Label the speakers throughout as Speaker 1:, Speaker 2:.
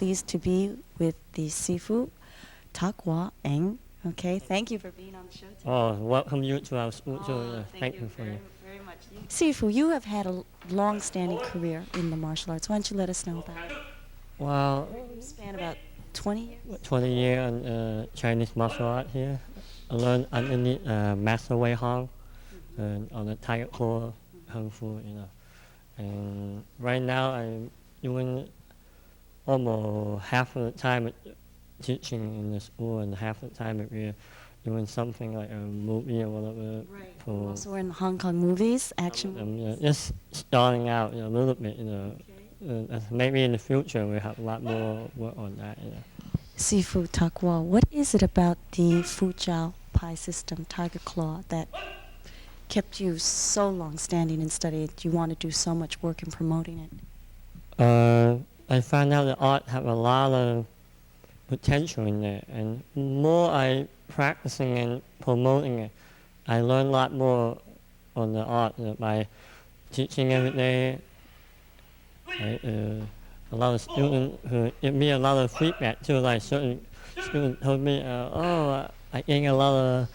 Speaker 1: pleased to be with the Sifu Tak Wah Eng. Okay, thank you for being on the show today.
Speaker 2: Oh, welcome you to our school.
Speaker 1: Thank you
Speaker 2: for
Speaker 1: very,
Speaker 2: you.
Speaker 1: very much. Sifu, you have had a long-standing career in the martial arts. Why don't you let us know about it?
Speaker 2: Well,
Speaker 1: You span about 20 years?
Speaker 2: 20 years in Chinese martial art here. I learned underneath Master Wai Hong on the Tiger Claw Kung Fu, And right now I'm doing almost half of the time teaching in the school and half the time we're doing something like a movie or whatever.
Speaker 1: Right. Also in Hong Kong movies, action movies.
Speaker 2: Just starting out a little bit, maybe in the future we have a lot more work on that.
Speaker 1: Sifu Tak Wah, what is it about the Fu Jiao Pai system, Tiger Claw, that kept you so long standing and studying? You want to do so much work in promoting it?
Speaker 2: I found out that art have a lot of potential in there, and more I practicing and promoting it, I learn a lot more on the art by teaching every day. A lot of students who give me a lot of feedback too. Like certain students told me, I gain a lot of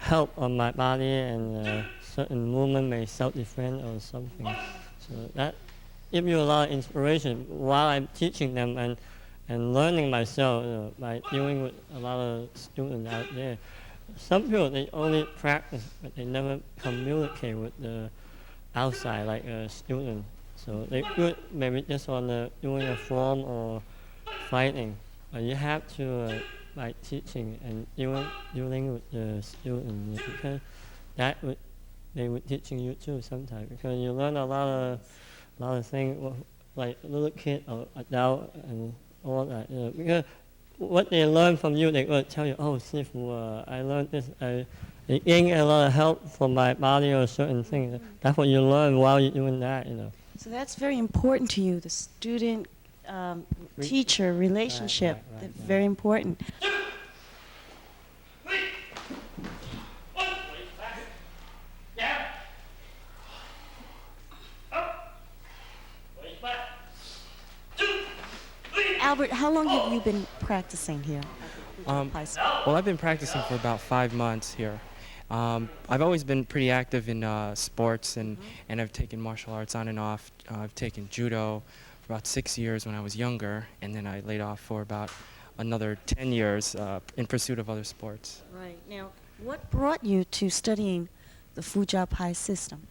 Speaker 2: help on my body and certain movement may self-defend or something. So that gives you a lot of inspiration while I'm teaching them and learning myself by dealing with a lot of students out there. Some people, they only practice, but they never communicate with the outside, like a student. So they good maybe just on doing a form or fighting. But you have to, by teaching and dealing with the student, because they would teaching you too sometimes, because you learn a lot of things, like little kid or adult and all that. Because what they learn from you, they will tell you, oh, Sifu, I learned this. They gain a lot of help from my body or certain things. That's what you learn while you're doing that.
Speaker 1: So that's very important to you, the student teacher relationship.
Speaker 2: Right.
Speaker 1: Very important. Albert, how long have you been practicing here?
Speaker 3: Well, I've been practicing for about 5 months here. I've always been pretty active in sports, and I've taken martial arts on and off. I've taken judo for about 6 years when I was younger, and then I laid off for about another 10 years in pursuit of other sports.
Speaker 1: Right. Now, what brought you to studying the Fu Jiao Pai system?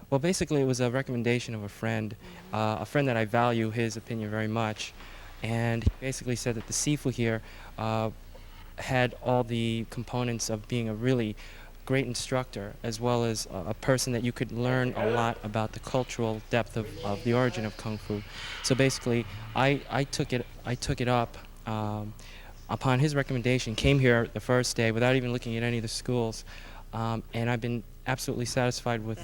Speaker 3: Well, basically, it was a recommendation of a friend that I value his opinion very much, and he basically said that the Sifu here had all the components of being a really great instructor, as well as a person that you could learn a lot about the cultural depth of the origin of Kung Fu. So basically, I took it up upon his recommendation, came here the first day without even looking at any of the schools, and I've been absolutely satisfied with,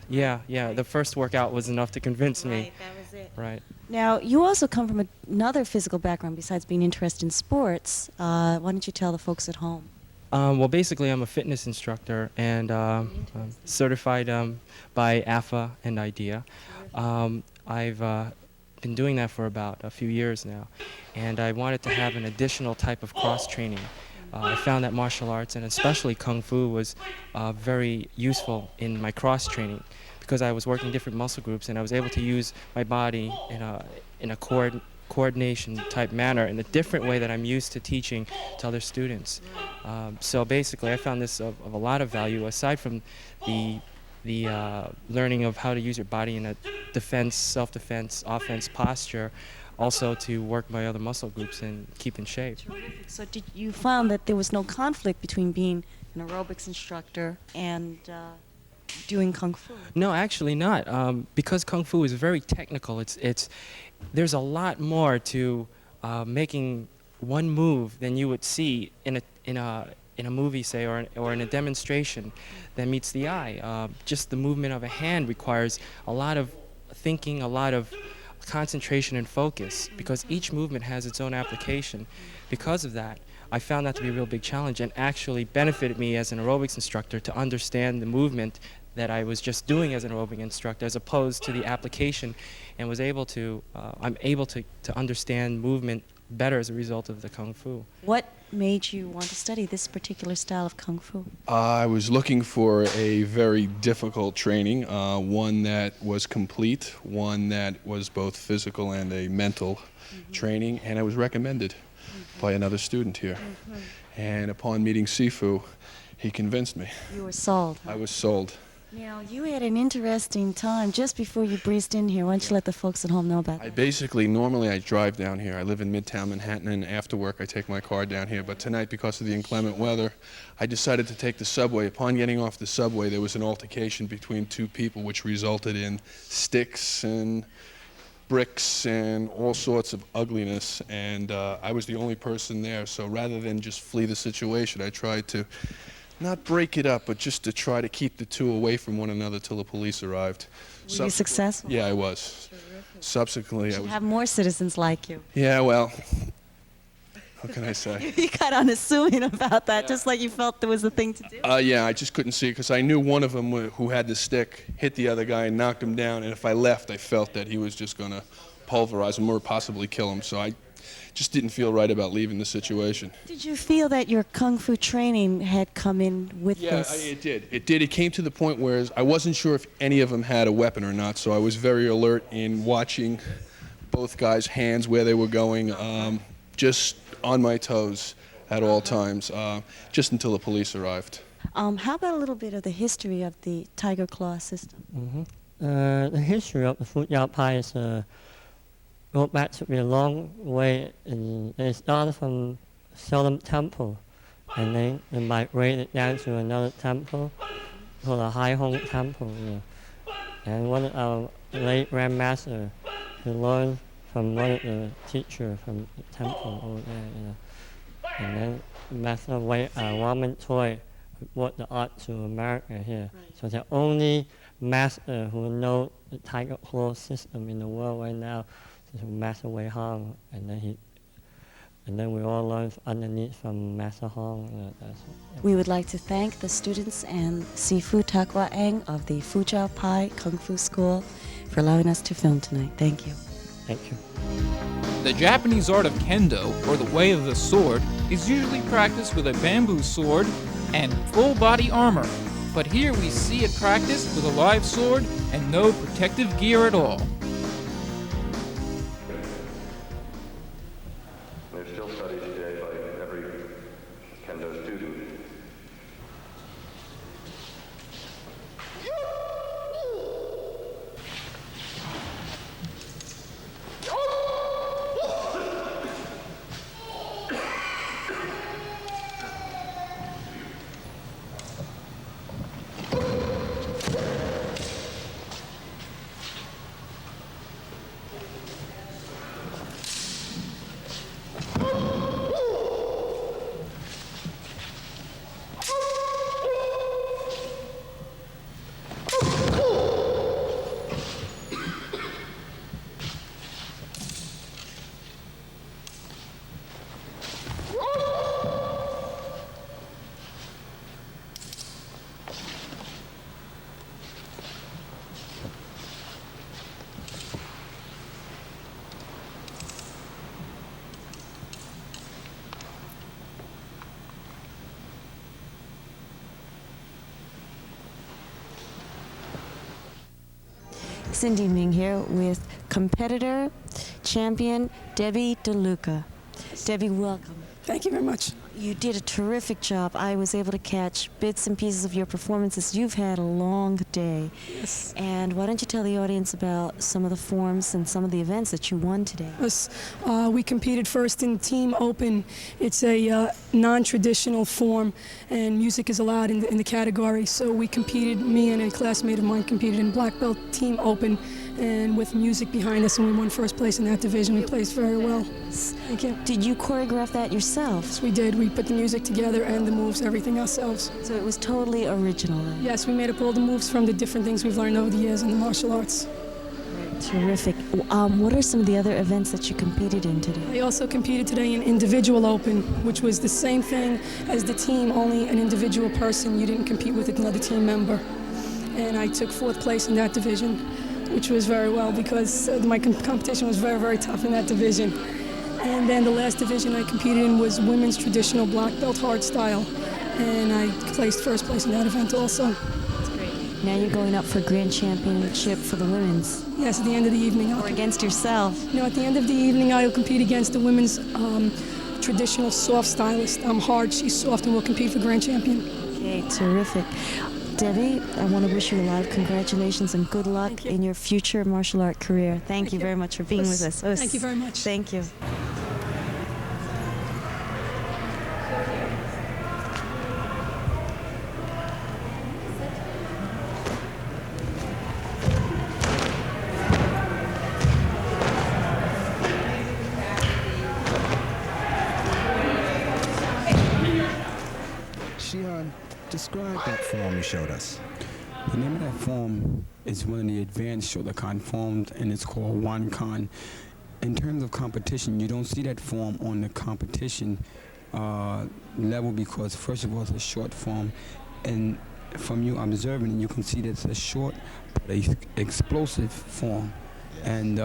Speaker 3: the first workout was enough to convince me.
Speaker 1: Right, that was it.
Speaker 3: Right.
Speaker 1: Now, you also come from another physical background besides being interested in sports. Why don't you tell the folks at home?
Speaker 3: Well, basically, I'm a fitness instructor and certified by AFA and IDEA. I've been doing that for about a few years now, and I wanted to have an additional type of cross-training. I found that martial arts, and especially Kung Fu, was very useful in my cross-training, because I was working different muscle groups, and I was able to use my body in a coordination type manner in a different way that I'm used to teaching to other students. So basically, I found this of a lot of value, aside from the learning of how to use your body in a defense, self-defense, offense posture, also to work my other muscle groups and keep in shape.
Speaker 1: Terrific. So did you found that there was no conflict between being an aerobics instructor and doing Kung Fu?
Speaker 3: No, actually not. Because Kung Fu is very technical, there's a lot more to making one move than you would see in a movie, say, or in a demonstration that meets the eye. Just the movement of a hand requires a lot of thinking, a lot of concentration and focus, because each movement has its own application. Because of that, I found that to be a real big challenge, and actually benefited me as an aerobics instructor to understand the movement that I was just doing as an aerobic instructor, as opposed to the application, and was able to, I'm able to understand movement better as a result of the Kung Fu.
Speaker 1: What made you want to study this particular style of Kung Fu?
Speaker 4: I was looking for a very difficult training, one that was complete, one that was both physical and a mental training, and I was recommended by another student here. And upon meeting Sifu, he convinced me.
Speaker 1: You were sold.
Speaker 4: I was sold.
Speaker 1: Now, you had an interesting time just before you breezed in here. Why don't you let the folks at home know about that?
Speaker 4: Normally I drive down here. I live in Midtown Manhattan, and after work I take my car down here. But tonight, because of the inclement weather, I decided to take the subway. Upon getting off the subway, there was an altercation between two people, which resulted in sticks and bricks and all sorts of ugliness. And I was the only person there, so rather than just flee the situation, I tried to not break it up, but just to try to keep the two away from one another till the police arrived.
Speaker 1: Were you successful?
Speaker 4: Yeah, I was. Subsequently, I was.
Speaker 1: Have more citizens like you.
Speaker 4: Yeah, well, what can I say?
Speaker 1: You got unassuming about that, just like you felt there was a thing to do.
Speaker 4: Yeah, I just couldn't see it because I knew one of them who had the stick hit the other guy and knocked him down, and if I left, I felt that he was just going to pulverize him or possibly kill him, so I just didn't feel right about leaving the situation.
Speaker 1: Did you feel that your Kung Fu training had come in with this?
Speaker 4: Yeah, it did. It did. It came to the point where I wasn't sure if any of them had a weapon or not, so I was very alert in watching both guys' hands, where they were going, just on my toes at all times, just until the police arrived.
Speaker 1: How about a little bit of the history of the Tiger Claw system?
Speaker 2: The history of the Fu Yao Pai is go back to be a long way. They started from Solemn Temple, and then they migrated down to another temple called the Wai Hong Temple. And one of our late Grandmaster who learned from one of the teachers from the temple over there. And then Master Wai Toy brought the art to America here. So the only master who knows the Tiger Claw system in the world right now is Master Wai Hong, and then we all learn underneath from Master Hong.
Speaker 1: We would like to thank the students and Sifu Tak Wah Eng of the Fu Jiao Pai Kung Fu School for allowing us to film tonight. Thank you.
Speaker 2: Thank you.
Speaker 5: The Japanese art of Kendo, or the way of the sword, is usually practiced with a bamboo sword and full body armor. But here we see it practiced with a live sword and no protective gear at all.
Speaker 6: There's still studies today by every Kendo student.
Speaker 1: Cindy Ming here with competitor, champion Debbie DeLuca. Debbie, welcome.
Speaker 7: Thank you very much.
Speaker 1: You did a terrific job. I was able to catch bits and pieces of your performances. You've had a long day.
Speaker 7: Yes.
Speaker 1: And why don't you tell the audience about some of the forms and some of the events that you won today?
Speaker 7: Yes. We competed first in Team Open. It's a non-traditional form, and music is allowed in the category. So we competed, me and a classmate of mine competed in Black Belt Team Open, and with music behind us, and we won first place in that division. We placed very well. Thank you.
Speaker 1: Did you choreograph that yourself?
Speaker 7: Yes, we did. We put the music together and the moves, everything ourselves.
Speaker 1: So it was totally original then?
Speaker 7: Yes, we made up all the moves from the different things we've learned over the years in the martial arts.
Speaker 1: Terrific. What are some of the other events that you competed in today?
Speaker 7: I also competed today in Individual Open, which was the same thing as the team, only an individual person. You didn't compete with another team member. And I took 4th place in that division, which was very well because my competition was very, very tough in that division. And then the last division I competed in was women's traditional black belt hard style. And I placed first place in that event also.
Speaker 1: That's great. Now you're going up for grand championship for the women's.
Speaker 7: Yes, at the end of the evening.
Speaker 1: Or against yourself.
Speaker 7: No, at the end of the evening I'll compete against the women's traditional soft stylist. I'm hard, she's soft, and we'll compete for grand champion.
Speaker 1: Okay, terrific. Debbie, I want to wish you a lot of congratulations and good luck in your future martial art career. Thank you very much for being with us.
Speaker 7: Thank you very much.
Speaker 1: Thank you.
Speaker 8: Describe that form you showed us. The name of that form is one of the advanced Shotokan forms, and it's called Wankan. In terms of competition, you don't see that form on the competition level because, first of all, it's a short form, and from you observing it, you can see that it's a short but explosive form. And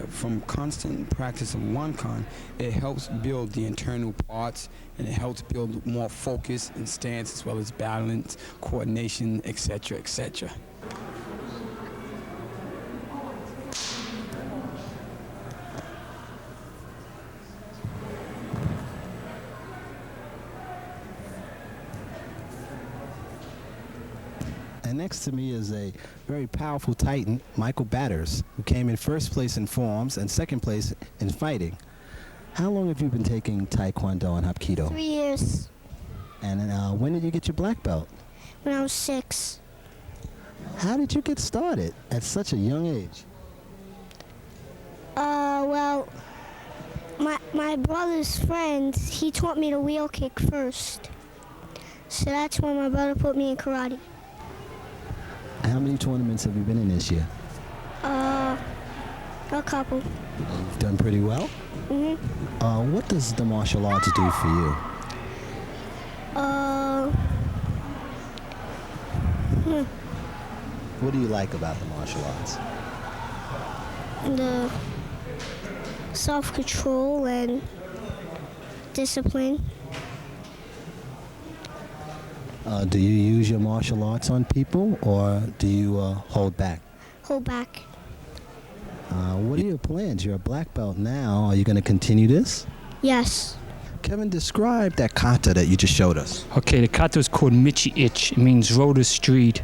Speaker 8: from constant practice of Wankan, it helps build the internal parts, and it helps build more focus and stance as well as balance, coordination, etc., etc.
Speaker 9: And next to me is a very powerful Titan, Michael Batters, who came in first place in forms and second place in fighting. How long have you been taking Taekwondo and Hapkido?
Speaker 10: 3 years.
Speaker 9: And when did you get your black belt?
Speaker 10: When I was 6.
Speaker 9: How did you get started at such a young age?
Speaker 10: Well, my brother's friend, he taught me the wheel kick first. So that's when my brother put me in karate.
Speaker 9: How many tournaments have you been in this year?
Speaker 10: A couple.
Speaker 9: You've done pretty well?
Speaker 10: Mm-hmm.
Speaker 9: What does the martial arts do for you? What do you like about the martial arts?
Speaker 10: The self-control and discipline.
Speaker 9: Do you use your martial arts on people, or do you hold back?
Speaker 10: Hold back.
Speaker 9: What are your plans? You're a black belt now. Are you going to continue this?
Speaker 10: Yes.
Speaker 9: Kevin, describe that kata that you just showed us.
Speaker 11: Okay, the kata is called Michi-Ich. It means road to street.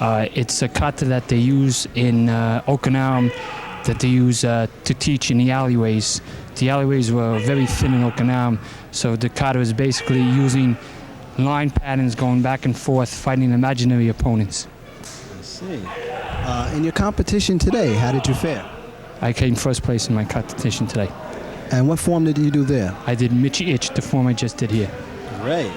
Speaker 11: It's a kata that they use in Okinawa, that they use to teach in the alleyways. The alleyways were very thin in Okinawa, so the kata is basically using line patterns going back and forth, fighting imaginary opponents.
Speaker 9: I see. In your competition today, how did you fare?
Speaker 11: I came first place in my competition today.
Speaker 9: And what form did you do there?
Speaker 11: I did Michi-Ich, the form I just did here.
Speaker 9: Great.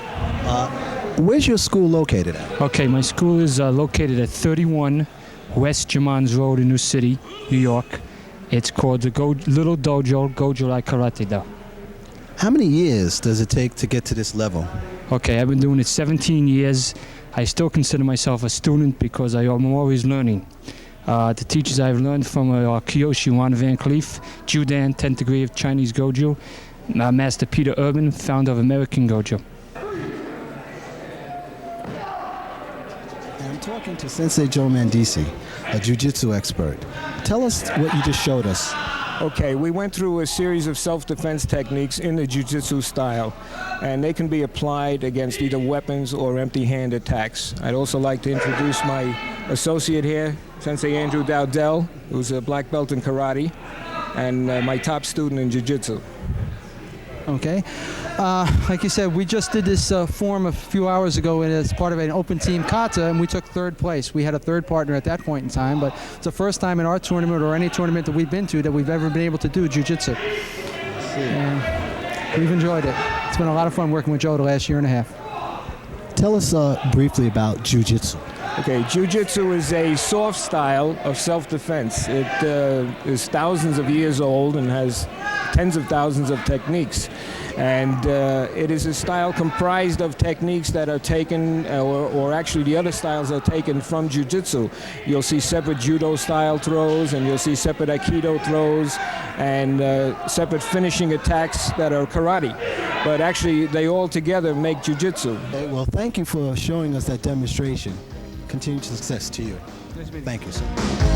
Speaker 9: Where's your school located at?
Speaker 11: Okay, my school is located at 31 West Jermans Road in New City, New York. It's called the Little Dojo Gojo-Rai Karate-Do.
Speaker 9: How many years does it take to get to this level?
Speaker 11: Okay, I've been doing it 17 years. I still consider myself a student because I'm always learning. The teachers I've learned from are Kyoshi Juan Van Cleef, Jiu-Dan, 10th degree of Chinese Gojo, Master Peter Urban, founder of American Gojo.
Speaker 9: I'm talking to Sensei Joe Mandisi, a jiu-jitsu expert. Tell us what you just showed us.
Speaker 12: Okay, we went through a series of self-defense techniques in the jiu-jitsu style, and they can be applied against either weapons or empty-hand attacks. I'd also like to introduce my associate here, Sensei Andrew Dowdell, who's a black belt in karate, and my top student in jiu-jitsu.
Speaker 13: Okay. Like you said, we just did this form a few hours ago as part of an open team kata, and we took third place. We had a third partner at that point in time, but it's the first time in our tournament or any tournament that we've been to that we've ever been able to do jiu-jitsu. And we've enjoyed it. It's been a lot of fun working with Joe the last year and a half.
Speaker 9: Tell us briefly about jiu-jitsu.
Speaker 12: Okay, jiu-jitsu is a soft style of self-defense. It is thousands of years old and has tens of thousands of techniques. And it is a style comprised of techniques that are taken, or actually the other styles are taken from Jiu-Jitsu. You'll see separate Judo style throws, and you'll see separate Aikido throws, and separate finishing attacks that are karate. But actually, they all together make Jiu-Jitsu.
Speaker 9: Well, thank you for showing us that demonstration. Continued success to you. Thank you, sir.